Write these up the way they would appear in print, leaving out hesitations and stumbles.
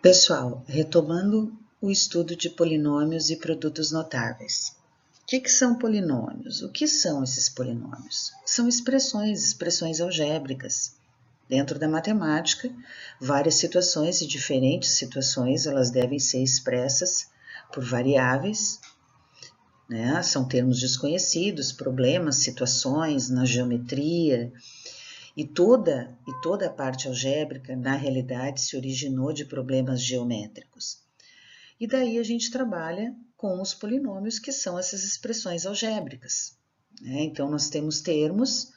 Pessoal, retomando o estudo de polinômios e produtos notáveis. O que são polinômios? O que são esses polinômios? São expressões algébricas. Dentro da matemática, várias situações e diferentes situações, elas devem ser expressas por variáveis, né? São termos desconhecidos, problemas, situações na geometria. E toda a parte algébrica, na realidade, se originou de problemas geométricos. E daí a gente trabalha com os polinômios, que são essas expressões algébricas. Então, nós temos termos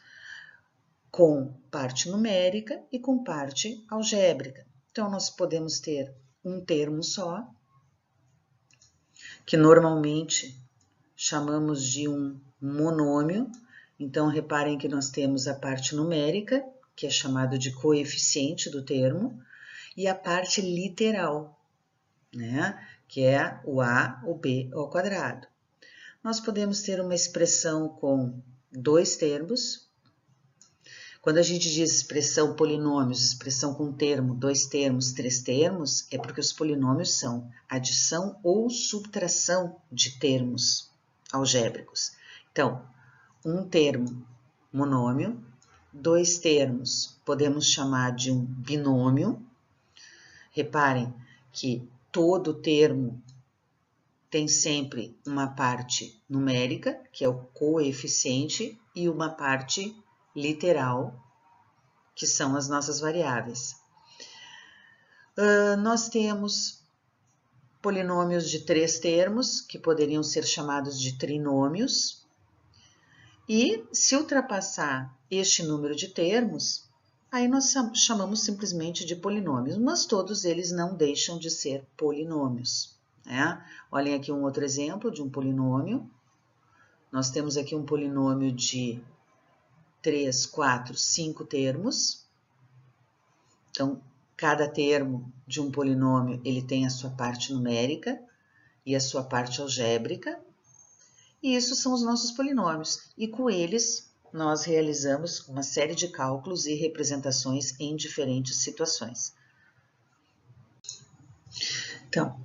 com parte numérica e com parte algébrica. Então, nós podemos ter um termo só, que normalmente chamamos de um monômio. Então, reparem que nós temos a parte numérica, que é chamado de coeficiente do termo, e a parte literal, né? Que é o a, o b ao quadrado. Nós podemos ter uma expressão com dois termos. Quando a gente diz expressão polinômios, expressão com termo, dois termos, três termos, é porque os polinômios são adição ou subtração de termos algébricos. Então, um termo, monômio, dois termos, podemos chamar de um binômio. Reparem que todo termo tem sempre uma parte numérica, que é o coeficiente, e uma parte literal, que são as nossas variáveis. Nós temos polinômios de três termos, que poderiam ser chamados de trinômios. E se ultrapassar este número de termos, aí nós chamamos simplesmente de polinômios, mas todos eles não deixam de ser polinômios, né? Olhem aqui um outro exemplo de um polinômio. Nós temos aqui um polinômio de 3, 4, 5 termos. Então, cada termo de um polinômio, ele tem a sua parte numérica e a sua parte algébrica. E isso são os nossos polinômios, e com eles nós realizamos uma série de cálculos e representações em diferentes situações. Então,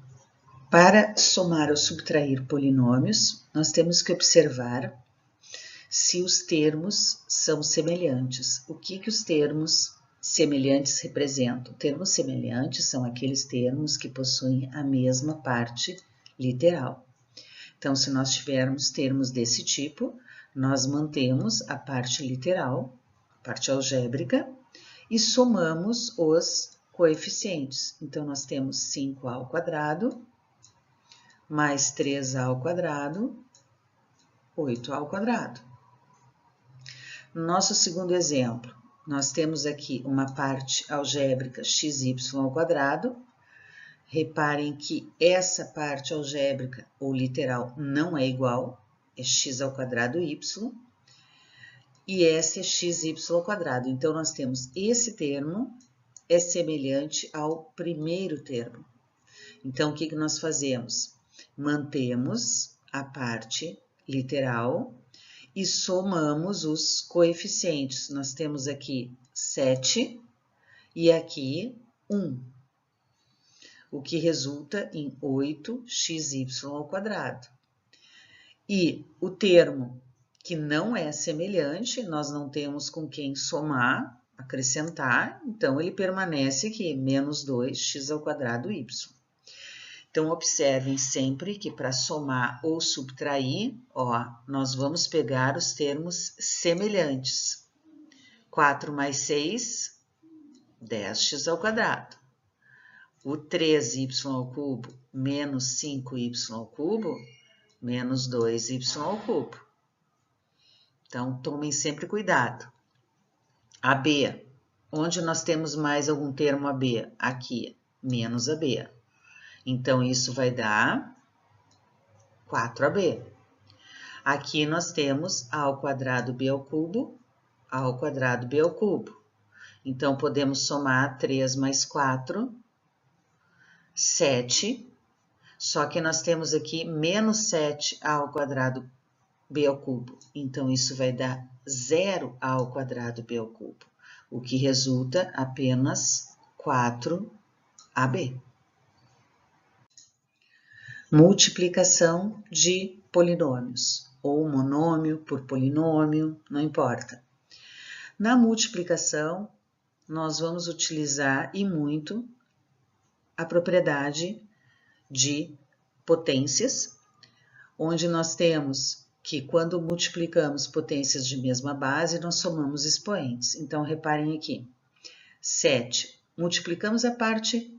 para somar ou subtrair polinômios, nós temos que observar se os termos são semelhantes. O que os termos semelhantes representam? Termos semelhantes são aqueles termos que possuem a mesma parte literal. Então, se nós tivermos termos desse tipo, nós mantemos a parte literal, a parte algébrica, e somamos os coeficientes. Então, nós temos 5a ao quadrado, mais 3a ao quadrado, 8a ao quadrado. No nosso segundo exemplo, nós temos aqui uma parte algébrica xy ao quadrado. Reparem que essa parte algébrica ou literal não é igual, é x ao quadrado y, e essa é xy ao quadrado. Então, nós temos esse termo é semelhante ao primeiro termo. Então, o que nós fazemos? Mantemos a parte literal e somamos os coeficientes. Nós temos aqui 7 e aqui 1. O que resulta em 8xy ao quadrado. E o termo que não é semelhante, nós não temos com quem somar, acrescentar, então ele permanece aqui, menos 2x ao quadrado y. Então, observem sempre que para somar ou subtrair, nós vamos pegar os termos semelhantes. 4 mais 6, 10x ao quadrado. O 3y ao cubo menos 5y ao cubo, menos 2y ao cubo. Então, tomem sempre cuidado. AB, onde nós temos mais algum termo AB? Aqui, menos AB. Então, isso vai dar 4AB. Aqui nós temos a ao quadrado b ao cubo, a ao quadrado b ao cubo. Então, podemos somar 3 mais 4, 7, só que nós temos aqui menos 7a ao quadrado b ao cubo. Então, isso vai dar 0a ao quadrado b ao cubo, o que resulta apenas 4ab. multiplicação de polinômios, ou monômio por polinômio, não importa. Na multiplicação, nós vamos utilizar, e muito, a propriedade de potências, onde nós temos que quando multiplicamos potências de mesma base, nós somamos expoentes. Então, reparem aqui, 7, multiplicamos a parte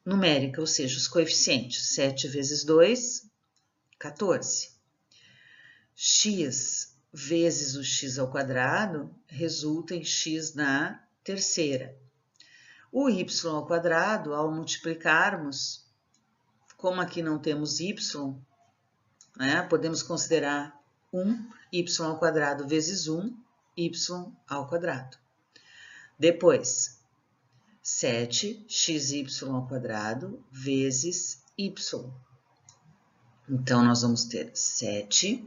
numérica, ou seja, os coeficientes, 7 vezes 2, 14. X vezes o x ao quadrado resulta em x na terceira. O y ao quadrado, ao multiplicarmos, como aqui não temos y, né, podemos considerar 1, y ao quadrado vezes 1, y ao quadrado. Depois, 7xy ao quadrado vezes y. Então, nós vamos ter 7x,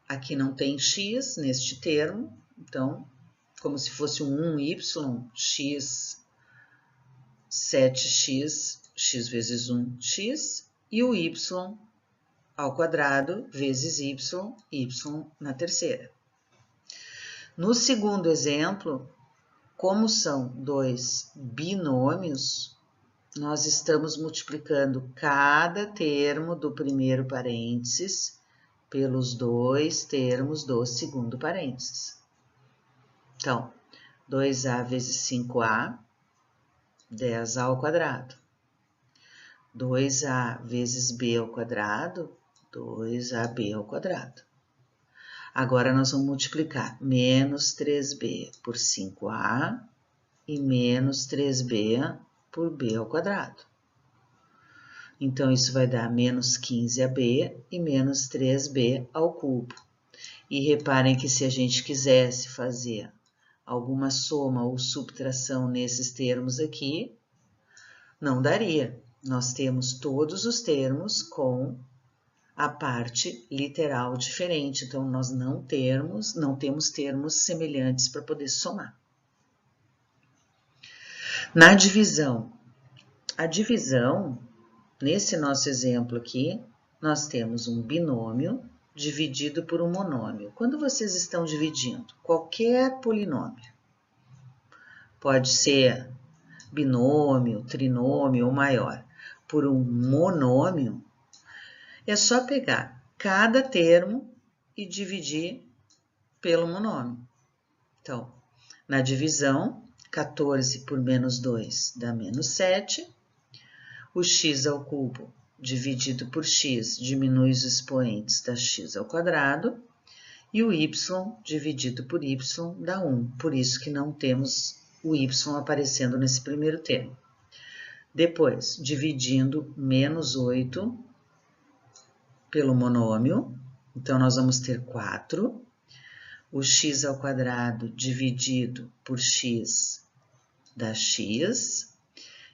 aqui não tem x neste termo, então, como se fosse um 1y, x, 7x, x vezes 1, x, e o y ao quadrado vezes y, y na terceira. No segundo exemplo, como são dois binômios, nós estamos multiplicando cada termo do primeiro parênteses pelos dois termos do segundo parênteses. Então, 2a vezes 5a, 10a ao quadrado. 2a vezes b ao quadrado, 2ab ao quadrado. Agora, nós vamos multiplicar menos 3b por 5a e menos 3b por b ao quadrado. Então, isso vai dar menos 15ab e menos 3b ao cubo. E reparem que se a gente quisesse fazer alguma soma ou subtração nesses termos aqui, não daria. Nós temos todos os termos com a parte literal diferente, então nós não temos termos semelhantes para poder somar. Na divisão, a divisão, nesse nosso exemplo aqui, nós temos um binômio dividido por um monômio. Quando vocês estão dividindo qualquer polinômio, pode ser binômio, trinômio ou maior, por um monômio, é só pegar cada termo e dividir pelo monômio. Então, na divisão, 14 por menos 2 dá menos 7. O x ao cubo dividido por x diminui os expoentes, dá x ao quadrado. E o y dividido por y dá 1. Por isso que não temos o y aparecendo nesse primeiro termo. Depois, dividindo menos 8 pelo monômio, então nós vamos ter 4. O x ao quadrado dividido por x dá x.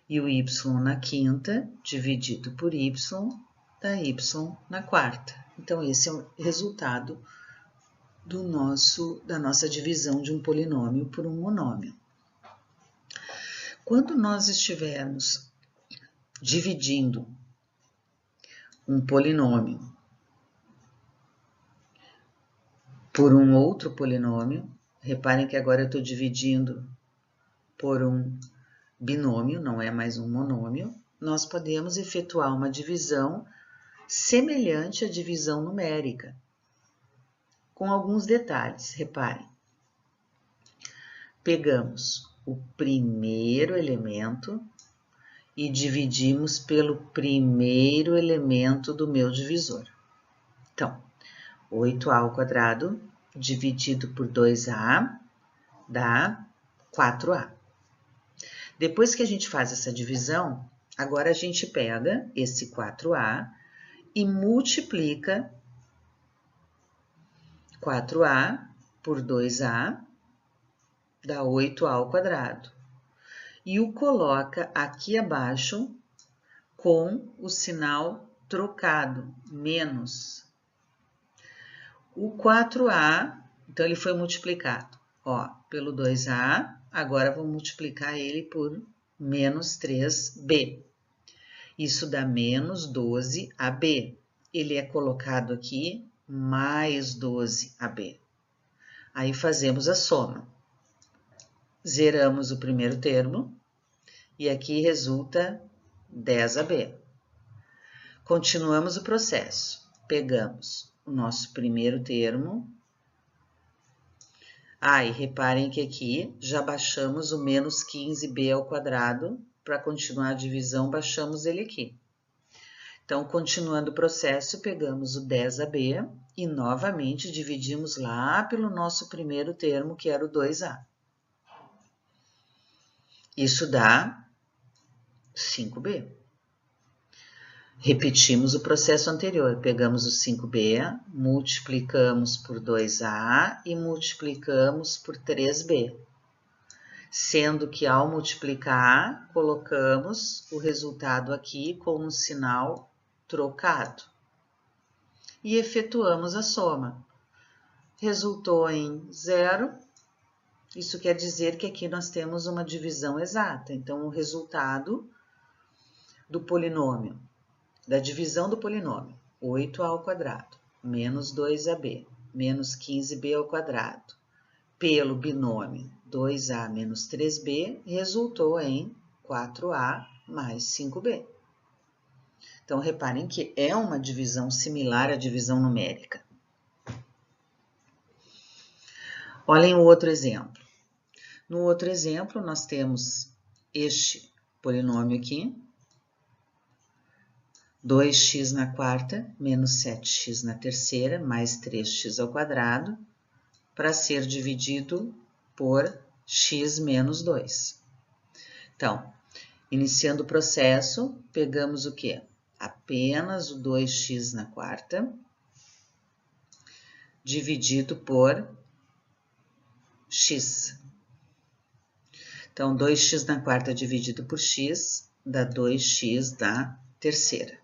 E o y na quinta dividido por y dá y na quarta. Então, esse é o resultado da nossa divisão de um polinômio por um monômio. Quando nós estivermos dividindo um polinômio por um outro polinômio, reparem que agora eu estou dividindo por um binômio, não é mais um monômio, nós podemos efetuar uma divisão semelhante à divisão numérica, com alguns detalhes, reparem. Pegamos o primeiro elemento e dividimos pelo primeiro elemento do meu divisor. Então, 8a ao quadrado dividido por 2a dá 4a. Depois que a gente faz essa divisão, agora a gente pega esse 4a e multiplica 4a por 2a, dá 8a ao quadrado. E o coloca aqui abaixo com o sinal trocado, menos. O 4a, então ele foi multiplicado, ó, pelo 2a, agora vou multiplicar ele por menos 3b. Isso dá menos 12AB. Ele é colocado aqui mais 12AB. Aí fazemos a soma. Zeramos o primeiro termo e aqui resulta 10AB. Continuamos o processo. Pegamos o nosso primeiro termo. E reparem que aqui já baixamos o menos 15b ao quadrado. Para continuar a divisão, baixamos ele aqui. Então, continuando o processo, pegamos o 10AB e novamente dividimos lá pelo nosso primeiro termo, que era o 2A. Isso dá 5B. Repetimos o processo anterior, pegamos o 5B, multiplicamos por 2A e multiplicamos por 3B. Sendo que ao multiplicar, colocamos o resultado aqui com um sinal trocado. E efetuamos a soma. Resultou em 0. Isso quer dizer que aqui nós temos uma divisão exata. Então, o resultado do polinômio, da divisão do polinômio, 8a ao quadrado, menos 2ab, menos 15b ao quadrado, pelo binômio 2a menos 3b, resultou em 4a mais 5b. Então, reparem que é uma divisão similar à divisão numérica. Olhem o outro exemplo. No outro exemplo, nós temos este polinômio aqui, 2x na quarta menos 7x na terceira mais 3x ao quadrado, para ser dividido por x menos 2. Então, iniciando o processo, pegamos o quê? Apenas o 2x na quarta, dividido por x. Então, 2x na quarta dividido por x dá 2x na terceira.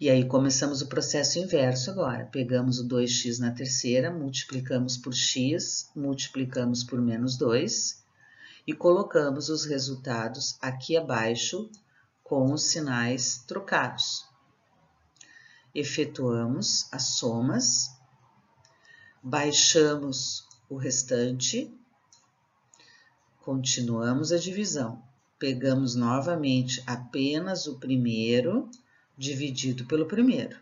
E aí, começamos o processo inverso agora. Pegamos o 2x na terceira, multiplicamos por x, multiplicamos por menos 2 e colocamos os resultados aqui abaixo com os sinais trocados. Efetuamos as somas, baixamos o restante, continuamos a divisão. Pegamos novamente apenas o primeiro dividido pelo primeiro.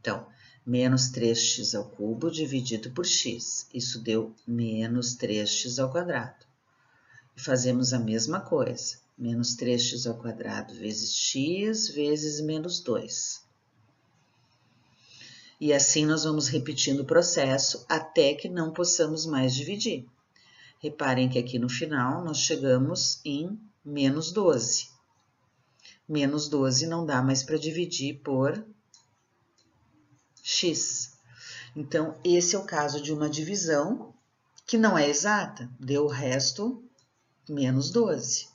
Então, menos 3x ao cubo dividido por x. Isso deu menos 3x ao quadrado. E fazemos a mesma coisa. Menos 3x ao quadrado vezes x vezes menos 2. E assim nós vamos repetindo o processo até que não possamos mais dividir. Reparem que aqui no final nós chegamos em menos 12. Menos 12 não dá mais para dividir por x. Então, esse é o caso de uma divisão que não é exata. Deu o resto menos 12.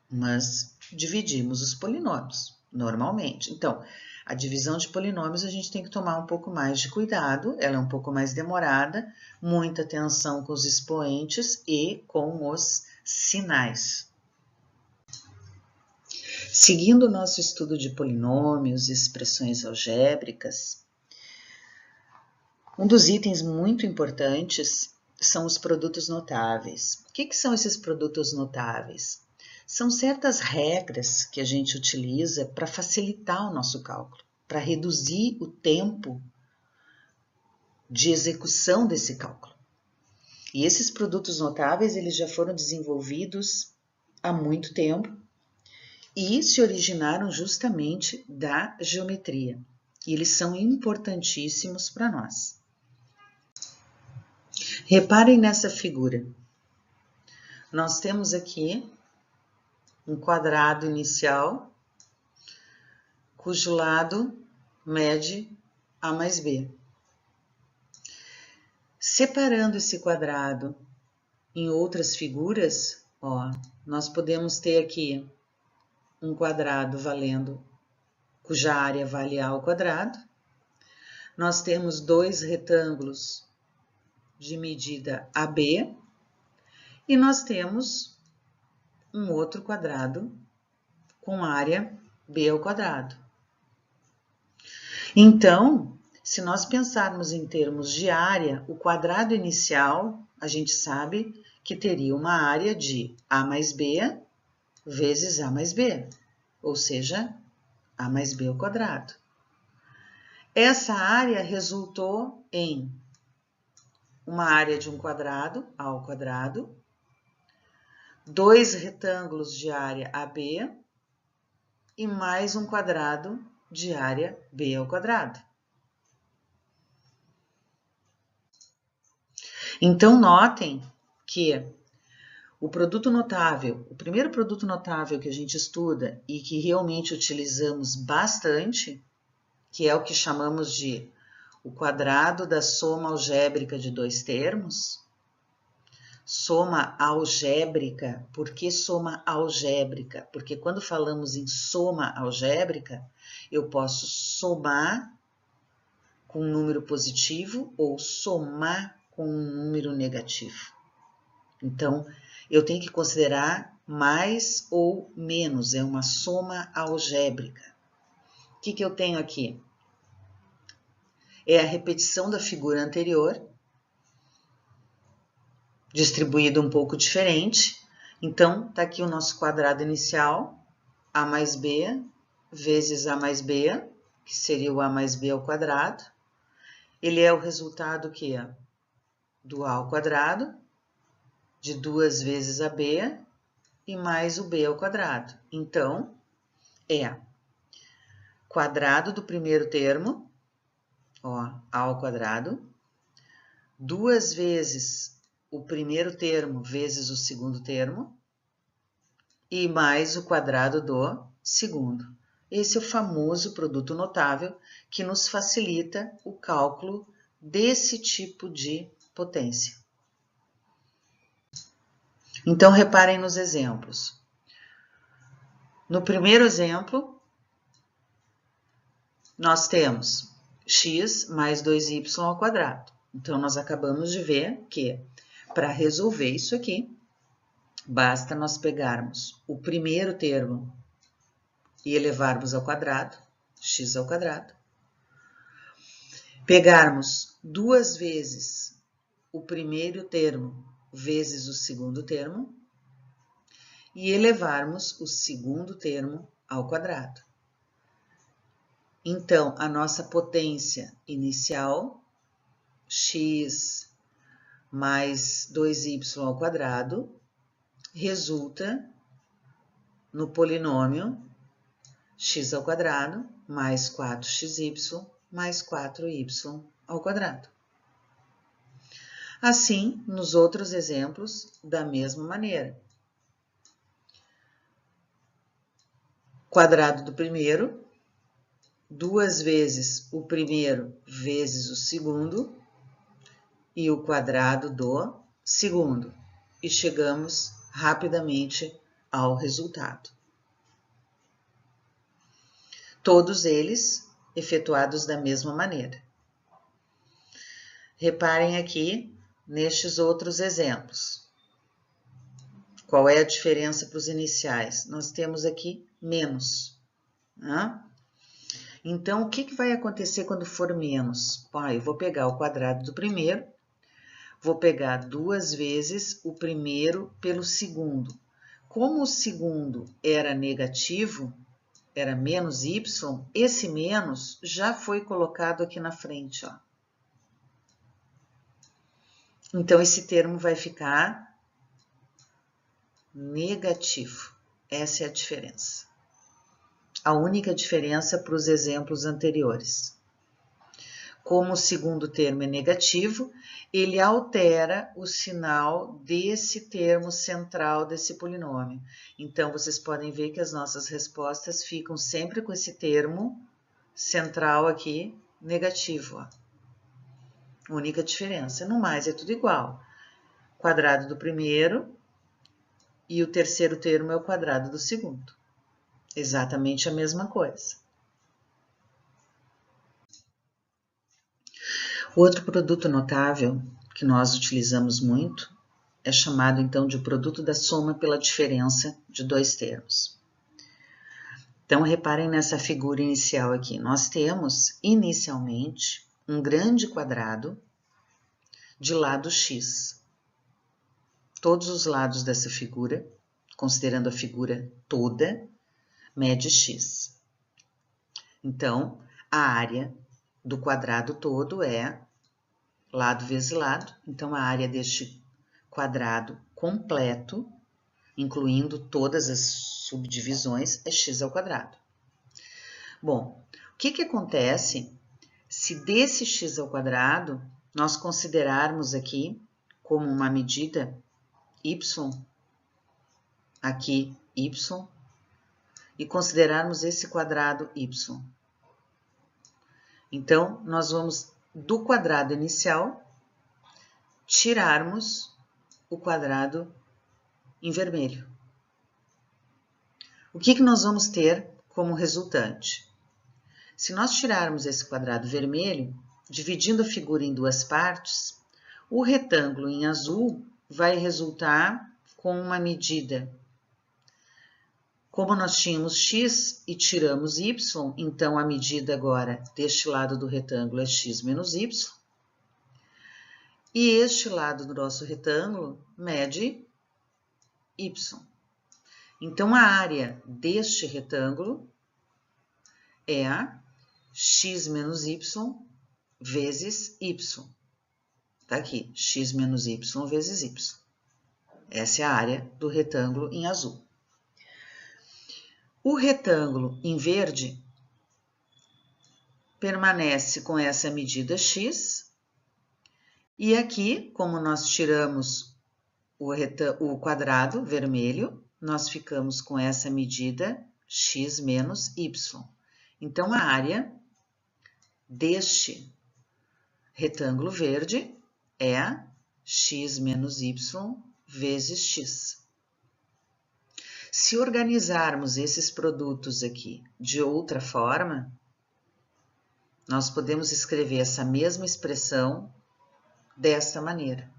Mas dividimos os polinômios, normalmente. Então, a divisão de polinômios a gente tem que tomar um pouco mais de cuidado, ela é um pouco mais demorada, muita atenção com os expoentes e com os sinais. Seguindo o nosso estudo de polinômios e expressões algébricas, um dos itens muito importantes são os produtos notáveis. O que são esses produtos notáveis? São certas regras que a gente utiliza para facilitar o nosso cálculo, para reduzir o tempo de execução desse cálculo. E esses produtos notáveis, eles já foram desenvolvidos há muito tempo e se originaram justamente da geometria. E eles são importantíssimos para nós. Reparem nessa figura. Nós temos aqui um quadrado inicial, cujo lado mede A mais B. Separando esse quadrado em outras figuras, nós podemos ter aqui um quadrado valendo, cuja área vale A ao quadrado. Nós temos dois retângulos de medida AB e nós temos um outro quadrado com área b ao quadrado. Então, se nós pensarmos em termos de área, o quadrado inicial, a gente sabe que teria uma área de a mais b vezes a mais b, ou seja, a mais b ao quadrado. Essa área resultou em uma área de um quadrado, a ao quadrado, 2 retângulos de área AB e mais um quadrado de área B ao quadrado. Então, notem que o produto notável, o primeiro produto notável que a gente estuda e que realmente utilizamos bastante, que é o que chamamos de o quadrado da soma algébrica de dois termos. Soma algébrica. Por que soma algébrica? Porque quando falamos em soma algébrica, eu posso somar com um número positivo ou somar com um número negativo. Então, eu tenho que considerar mais ou menos, é uma soma algébrica. O que eu tenho aqui? É a repetição da figura anterior, distribuída um pouco diferente. Então, está aqui o nosso quadrado inicial, a mais b vezes a mais b, que seria o a mais b ao quadrado. Ele é o resultado que é do a ao quadrado, de 2 vezes a b, e mais o b ao quadrado. Então, é quadrado do primeiro termo, ó, a ao quadrado, 2 vezes o primeiro termo vezes o segundo termo, e mais o quadrado do segundo. Esse é o famoso produto notável que nos facilita o cálculo desse tipo de potência. Então, reparem nos exemplos. No primeiro exemplo, nós temos x mais 2y ao quadrado. Então, nós acabamos de ver que, para resolver isso aqui, basta nós pegarmos o primeiro termo e elevarmos ao quadrado, x ao quadrado. Pegarmos 2 vezes o primeiro termo vezes o segundo termo e elevarmos o segundo termo ao quadrado. Então, a nossa potência inicial, x mais 2y ao quadrado, resulta no polinômio x ao quadrado mais 4xy mais 4y ao quadrado. Assim, nos outros exemplos, da mesma maneira. Quadrado do primeiro, 2 vezes o primeiro vezes o segundo, e o quadrado do segundo. E chegamos rapidamente ao resultado. Todos eles efetuados da mesma maneira. Reparem aqui nestes outros exemplos. Qual é a diferença para os iniciais? Nós temos aqui menos. Né? Então, o que vai acontecer quando for menos? Eu vou pegar o quadrado do primeiro, vou pegar 2 vezes o primeiro pelo segundo. Como o segundo era negativo, era menos y, esse menos já foi colocado aqui na frente, ó. Então, esse termo vai ficar negativo. Essa é a diferença. A única diferença para os exemplos anteriores. Como o segundo termo é negativo, ele altera o sinal desse termo central desse polinômio. Então, vocês podem ver que as nossas respostas ficam sempre com esse termo central aqui, negativo. Ó. Única diferença. No mais, é tudo igual. Quadrado do primeiro e o terceiro termo é o quadrado do segundo. Exatamente a mesma coisa. Outro produto notável que nós utilizamos muito é chamado então de produto da soma pela diferença de dois termos. Então, reparem nessa figura inicial aqui. Nós temos, inicialmente, um grande quadrado de lado x. Todos os lados dessa figura, considerando a figura toda, mede x. Então, a área do quadrado todo é lado vezes lado. Então, a área deste quadrado completo, incluindo todas as subdivisões, é x ao quadrado. Bom, o que acontece se desse x ao quadrado nós considerarmos aqui como uma medida y, aqui y, e considerarmos esse quadrado y? Então, nós vamos do quadrado inicial tirarmos o quadrado em vermelho. O que nós vamos ter como resultante? Se nós tirarmos esse quadrado vermelho, dividindo a figura em duas partes, o retângulo em azul vai resultar com uma medida. Como nós tínhamos x e tiramos y, então a medida agora deste lado do retângulo é x menos y. E este lado do nosso retângulo mede y. Então, a área deste retângulo é a x menos y vezes y. Tá aqui, x menos y vezes y. Essa é a área do retângulo em azul. O retângulo em verde permanece com essa medida x. E aqui, como nós tiramos o quadrado vermelho, nós ficamos com essa medida x menos y. Então, a área deste retângulo verde é x menos y vezes x. Se organizarmos esses produtos aqui de outra forma, nós podemos escrever essa mesma expressão desta maneira,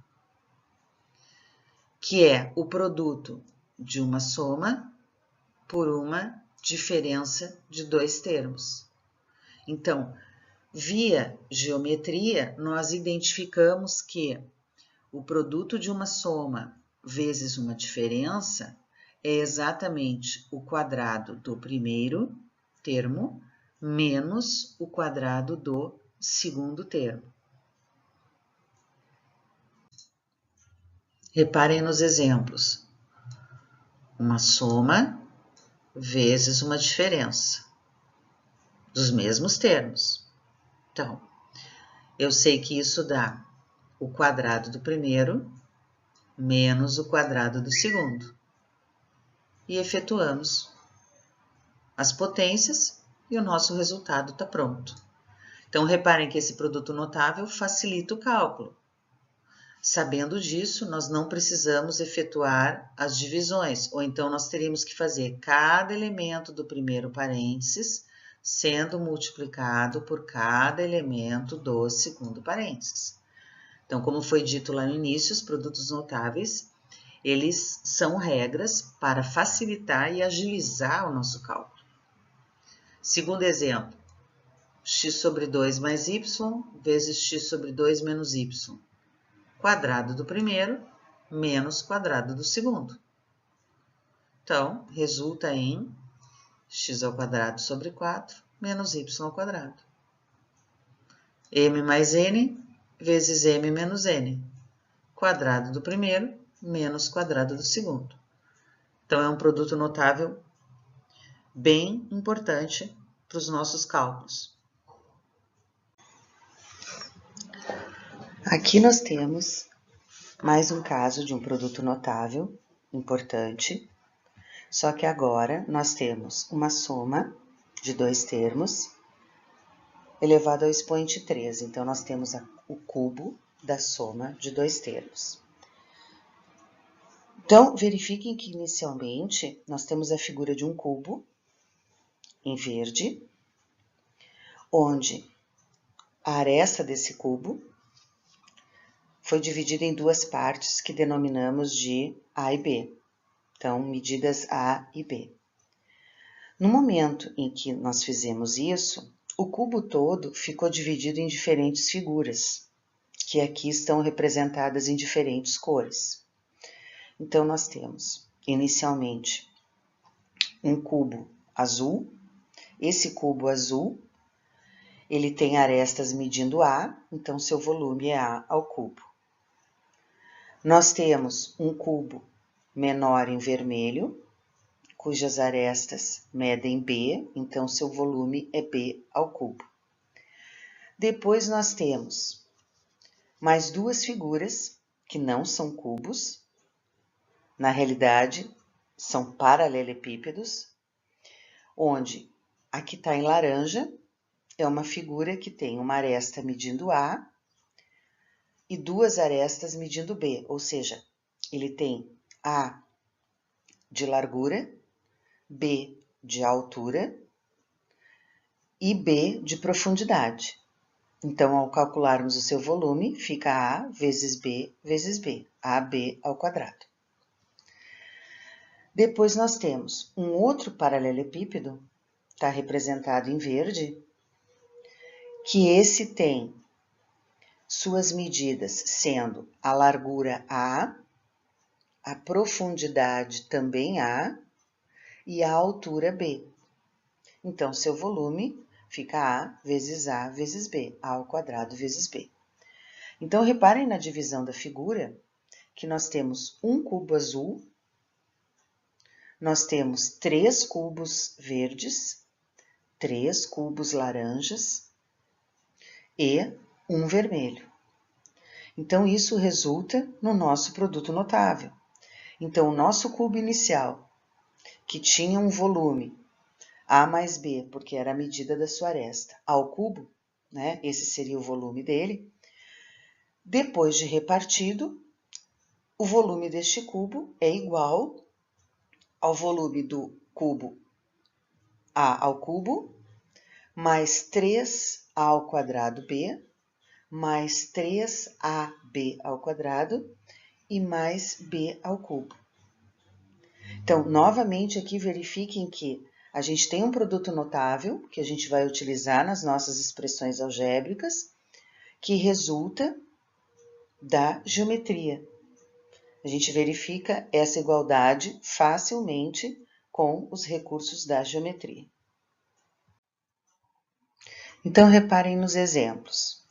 que é o produto de uma soma por uma diferença de dois termos. Então, via geometria, nós identificamos que o produto de uma soma vezes uma diferença é exatamente o quadrado do primeiro termo menos o quadrado do segundo termo. Reparem nos exemplos. Uma soma vezes uma diferença dos mesmos termos. Então, eu sei que isso dá o quadrado do primeiro menos o quadrado do segundo. E efetuamos as potências e o nosso resultado está pronto. Então, reparem que esse produto notável facilita o cálculo. Sabendo disso, nós não precisamos efetuar as divisões, ou então nós teríamos que fazer cada elemento do primeiro parênteses sendo multiplicado por cada elemento do segundo parênteses. Então, como foi dito lá no início, os produtos notáveis, eles são regras para facilitar e agilizar o nosso cálculo. Segundo exemplo, x sobre 2 mais y vezes x sobre 2 menos y. Quadrado do primeiro menos quadrado do segundo. Então, resulta em x ao quadrado sobre 4 menos y ao quadrado. M mais n vezes m menos n. Quadrado do primeiro menos quadrado do segundo. Então, é um produto notável bem importante para os nossos cálculos. Aqui nós temos mais um caso de um produto notável importante, só que agora nós temos uma soma de dois termos elevado ao expoente 3. Então, nós temos o cubo da soma de dois termos. Então, verifiquem que inicialmente nós temos a figura de um cubo em verde, onde a aresta desse cubo foi dividida em duas partes que denominamos de A e B. Então, medidas A e B. No momento em que nós fizemos isso, o cubo todo ficou dividido em diferentes figuras, que aqui estão representadas em diferentes cores. Então, nós temos, inicialmente, um cubo azul. Esse cubo azul, ele tem arestas medindo A, então seu volume é A ao cubo. Nós temos um cubo menor em vermelho, cujas arestas medem B, então seu volume é B ao cubo. Depois nós temos mais duas figuras que não são cubos, na realidade são paralelepípedos, onde a que está em laranja é uma figura que tem uma aresta medindo A e duas arestas medindo B, ou seja, ele tem A de largura, B de altura e B de profundidade. Então, ao calcularmos o seu volume, fica A vezes B, AB ao quadrado. Depois nós temos um outro paralelepípedo, está representado em verde, que esse tem suas medidas sendo a largura A, a profundidade também A e a altura B. Então, seu volume fica A vezes B, A ao quadrado vezes B. Então, reparem na divisão da figura que nós temos um cubo azul, nós temos 3 cubos verdes, 3 cubos laranjas e um vermelho. Então, isso resulta no nosso produto notável. Então, o nosso cubo inicial, que tinha um volume A mais B, porque era a medida da sua aresta, ao cubo, né? Esse seria o volume dele. Depois de repartido, o volume deste cubo é igual ao volume do cubo A ao cubo, mais 3A ao quadrado B, mais 3AB ao quadrado e mais B ao cubo. Então, novamente aqui verifiquem que a gente tem um produto notável, que a gente vai utilizar nas nossas expressões algébricas, que resulta da geometria. A gente verifica essa igualdade facilmente com os recursos da geometria. Então, reparem nos exemplos.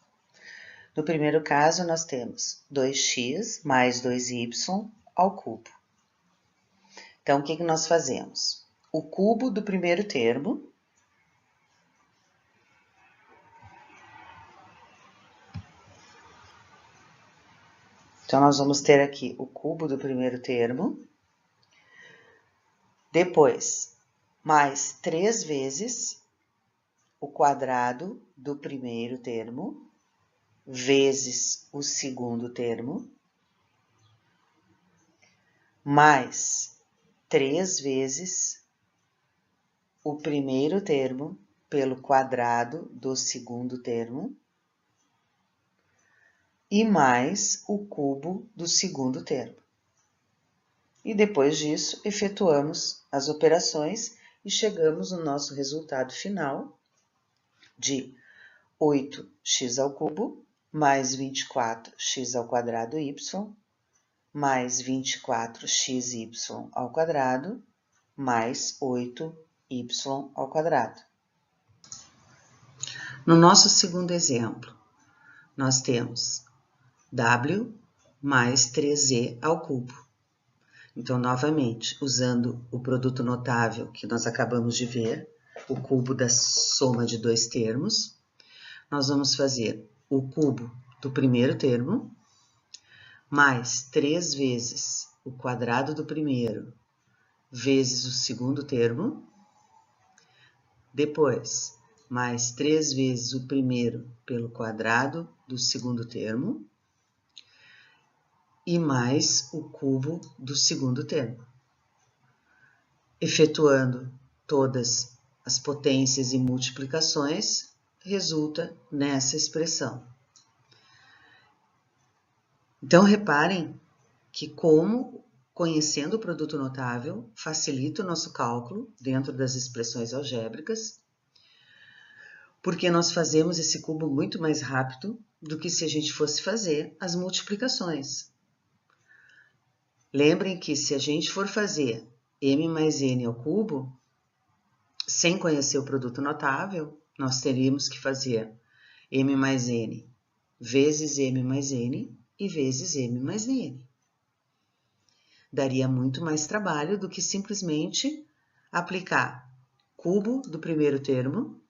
No primeiro caso, nós temos 2x mais 2y ao cubo. Então, o que nós fazemos? O cubo do primeiro termo Então, nós vamos ter aqui o cubo do primeiro termo, depois, mais 3 vezes o quadrado do primeiro termo, vezes o segundo termo, mais 3 vezes o primeiro termo pelo quadrado do segundo termo, e mais o cubo do segundo termo. E depois disso, efetuamos as operações e chegamos no nosso resultado final de 8x ao cubo mais 24x ao quadrado y mais 24xy ao quadrado mais 8y ao quadrado. No nosso segundo exemplo, nós temos w mais 3z ao cubo. Então, novamente, usando o produto notável que nós acabamos de ver, o cubo da soma de dois termos, nós vamos fazer o cubo do primeiro termo, mais 3 vezes o quadrado do primeiro, vezes o segundo termo, depois, mais 3 vezes o primeiro pelo quadrado do segundo termo, e mais o cubo do segundo termo. Efetuando todas as potências e multiplicações, resulta nessa expressão. Então, reparem que como conhecendo o produto notável, facilita o nosso cálculo dentro das expressões algébricas, porque nós fazemos esse cubo muito mais rápido do que se a gente fosse fazer as multiplicações. Lembrem que se a gente for fazer m mais n ao cubo, sem conhecer o produto notável, nós teríamos que fazer m mais n vezes m mais n e vezes m mais n. Daria muito mais trabalho do que simplesmente aplicar cubo do primeiro termo,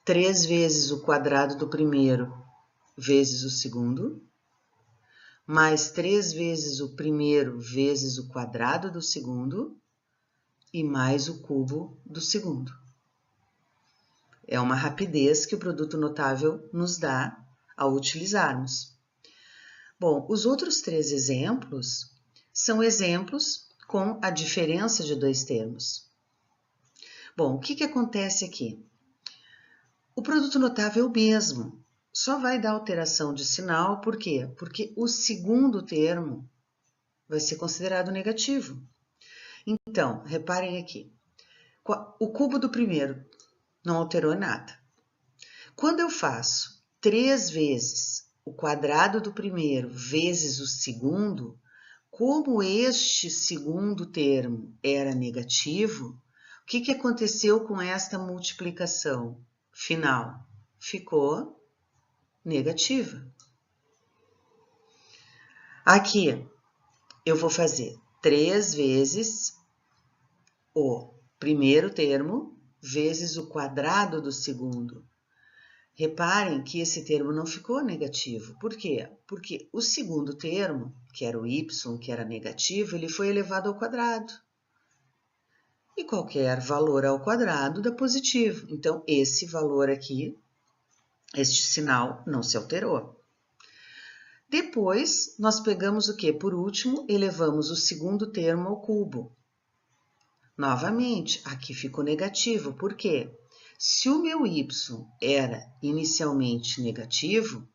3 vezes o quadrado do primeiro vezes o segundo, mais 3 vezes o primeiro vezes o quadrado do segundo, e mais o cubo do segundo. É uma rapidez que o produto notável nos dá ao utilizarmos. Bom, os outros 3 exemplos são exemplos com a diferença de 2 termos. Bom, o que acontece aqui? O produto notável é o mesmo, só vai dar alteração de sinal, por quê? Porque o segundo termo vai ser considerado negativo. Então, reparem aqui, o cubo do primeiro não alterou nada. Quando eu faço 3 vezes o quadrado do primeiro vezes o segundo, como este segundo termo era negativo, o que aconteceu com esta multiplicação final? Ficou negativa. Aqui, eu vou fazer 3 vezes o primeiro termo vezes o quadrado do segundo. Reparem que esse termo não ficou negativo. Por quê? Porque o segundo termo, que era o y, que era negativo, ele foi elevado ao quadrado. E qualquer valor ao quadrado dá positivo. Então, esse valor aqui, este sinal, não se alterou. Depois, nós pegamos o quê? Por último, elevamos o segundo termo ao cubo. Novamente, aqui ficou negativo. Por quê? Se o meu y era inicialmente negativo,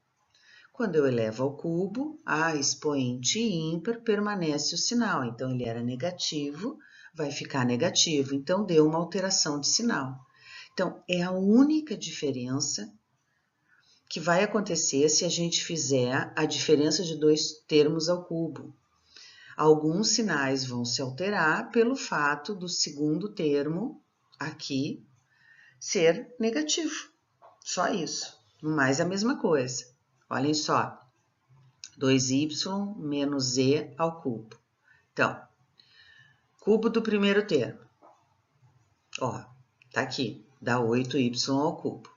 quando eu elevo ao cubo, a expoente ímpar permanece o sinal. Então, ele era negativo, vai ficar negativo. Então, deu uma alteração de sinal. Então, é a única diferença que vai acontecer se a gente fizer a diferença de 2 termos ao cubo. Alguns sinais vão se alterar pelo fato do segundo termo aqui ser negativo. Só isso. Mais a mesma coisa. Olhem só. 2y menos z ao cubo. Então, cubo do primeiro termo. Ó, tá aqui. Dá 8y ao cubo.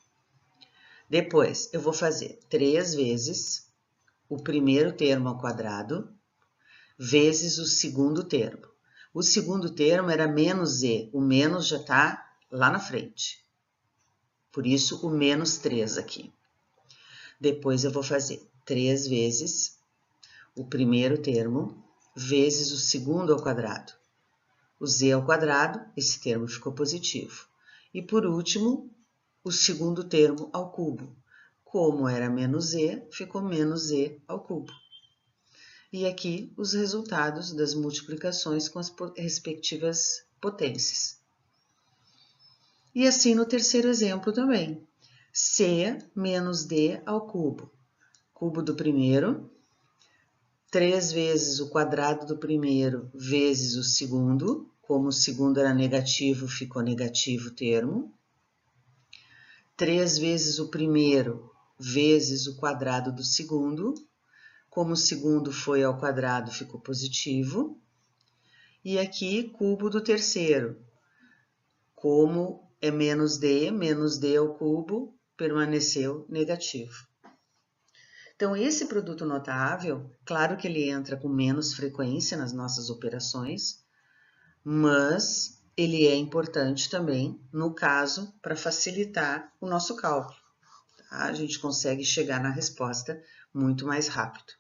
Depois, eu vou fazer 3 vezes o primeiro termo ao quadrado vezes o segundo termo. O segundo termo era menos z. O menos já está lá na frente. Por isso, o menos 3 aqui. Depois, eu vou fazer 3 vezes o primeiro termo vezes o segundo ao quadrado. O z ao quadrado, esse termo ficou positivo. E, por último, o segundo termo ao cubo. Como era menos z, ficou menos z ao cubo. E aqui, os resultados das multiplicações com as respectivas potências. E assim no terceiro exemplo também. C menos D ao cubo. Cubo do primeiro, 3 vezes o quadrado do primeiro vezes o segundo. Como o segundo era negativo, ficou negativo o termo. 3 vezes o primeiro vezes o quadrado do segundo. Como o segundo foi ao quadrado, ficou positivo. E aqui, cubo do terceiro. Como é menos D ao cubo, permaneceu negativo. Então, esse produto notável, claro que ele entra com menos frequência nas nossas operações, mas ele é importante também, no caso, para facilitar o nosso cálculo. Tá? A gente consegue chegar na resposta muito mais rápido.